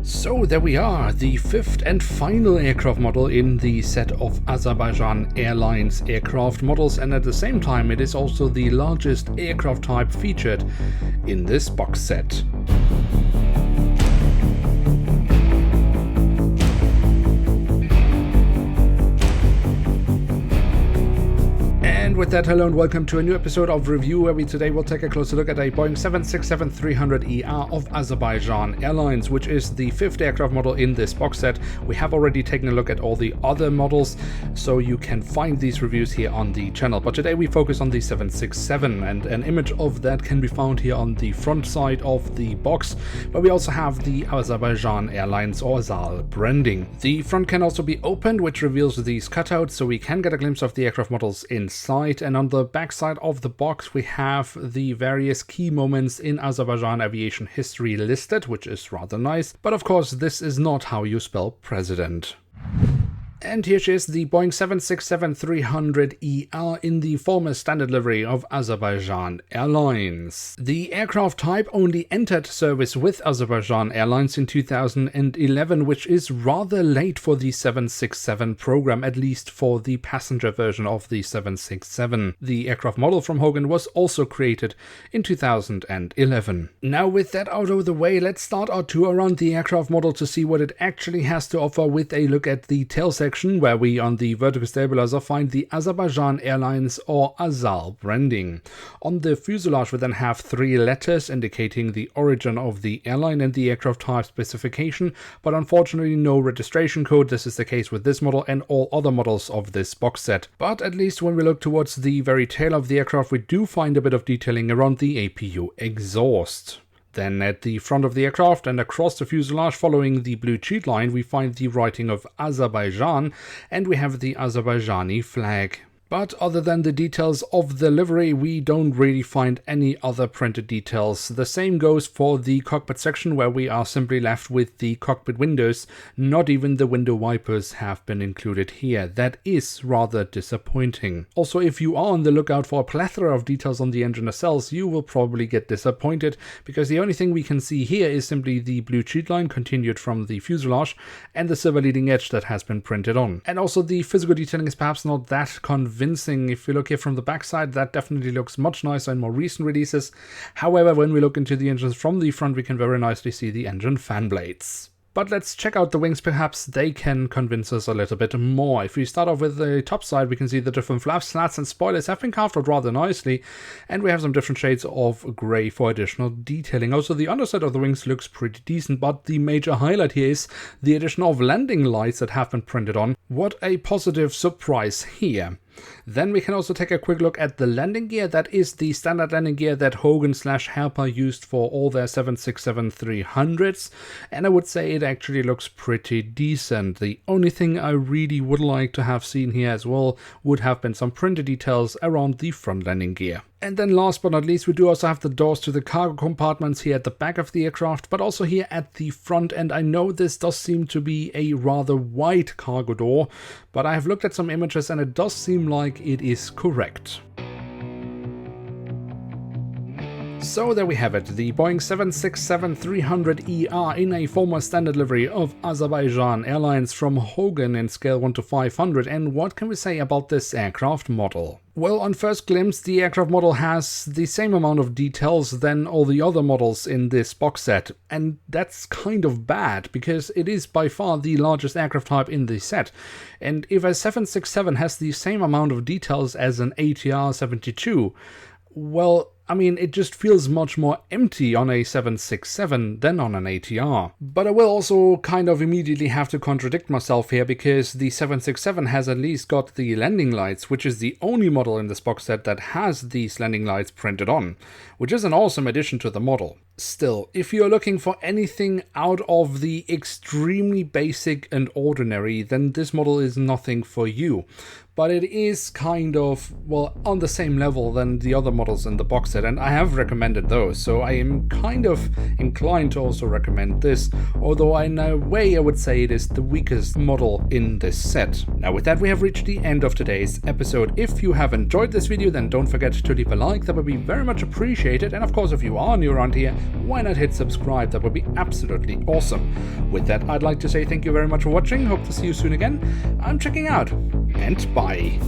So there we are, the fifth and final aircraft model in the set of Azerbaijan Airlines aircraft models, and at the same time it is also the largest aircraft type featured in this box set. With that, hello and welcome to a new episode of Review, where we today will take a closer look at a Boeing 767-300ER of Azerbaijan Airlines, which is the fifth aircraft model in this box set. We have already taken a look at all the other models, so you can find these reviews here on the channel. But today we focus on the 767, and an image of that can be found here on the front side of the box, but we also have the Azerbaijan Airlines or AZAL branding. The front can also be opened, which reveals these cutouts, so we can get a glimpse of the aircraft models inside. And on the back side of the box we have the various key moments in Azerbaijan aviation history listed, which is rather nice. But of course this is not how you spell president. And here she is, the Boeing 767-300ER in the former standard livery of Azerbaijan Airlines. The aircraft type only entered service with Azerbaijan Airlines in 2011, which is rather late for the 767 program, at least for the passenger version of the 767. The aircraft model from Hogan was also created in 2011. Now, with that out of the way, let's start our tour around the aircraft model to see what it actually has to offer, with a look at the tail section, where we on the vertical stabilizer find the Azerbaijan Airlines or AZAL branding. On the fuselage we then have three letters indicating the origin of the airline and the aircraft type specification, but unfortunately no registration code. This is the case with this model and all other models of this box set. But at least when we look towards the very tail of the aircraft, we do find a bit of detailing around the APU exhaust. Then at the front of the aircraft and across the fuselage following the blue cheat line, we find the writing of Azerbaijan, and we have the Azerbaijani flag. But other than the details of the livery, we don't really find any other printed details. The same goes for the cockpit section, where we are simply left with the cockpit windows. Not even the window wipers have been included here. That is rather disappointing. Also, if you are on the lookout for a plethora of details on the engine nacelles, you will probably get disappointed, because the only thing we can see here is simply the blue cheat line continued from the fuselage and the silver leading edge that has been printed on. And also the physical detailing is perhaps not that convincing. If you look here from the backside, that definitely looks much nicer in more recent releases. However, when we look into the engines from the front, we can very nicely see the engine fan blades. But let's check out the wings, perhaps they can convince us a little bit more. If we start off with the top side, we can see the different flaps, slats and spoilers have been carved out rather nicely, and we have some different shades of grey for additional detailing. Also, the underside of the wings looks pretty decent, but the major highlight here is the addition of landing lights that have been printed on. What a positive surprise here. Then we can also take a quick look at the landing gear. That is the standard landing gear that Hogan/Herpa used for all their 767-300s, and I would say it actually looks pretty decent. The only thing I really would like to have seen here as well would have been some printed details around the front landing gear. And then last but not least, we do also have the doors to the cargo compartments here at the back of the aircraft, but also here at the front. And I know this does seem to be a rather wide cargo door, but I have looked at some images and it does seem like it is correct. So there we have it, the Boeing 767-300ER in a former standard livery of Azerbaijan Airlines from Hogan in scale 1 to 500. And what can we say about this aircraft model? Well, on first glimpse, the aircraft model has the same amount of details than all the other models in this box set. And that's kind of bad, because it is by far the largest aircraft type in the set. And if a 767 has the same amount of details as an ATR 72, well, I mean, it just feels much more empty on a 767 than on an ATR. But I will also kind of immediately have to contradict myself here, because the 767 has at least got the landing lights, which is the only model in this box set that has these landing lights printed on, which is an awesome addition to the model. Still, if you're looking for anything out of the extremely basic and ordinary, then this model is nothing for you. But it is kind of, well, on the same level than the other models in the box set, and I have recommended those, so I am kind of inclined to also recommend this, although in a way I would say it is the weakest model in this set. Now with that, we have reached the end of today's episode. If you have enjoyed this video, then don't forget to leave a like, that would be very much appreciated, and of course if you are new around here, why not hit subscribe? That would be absolutely awesome. With that, I'd like to say thank you very much for watching. Hope to see you soon again. I'm checking out, and bye.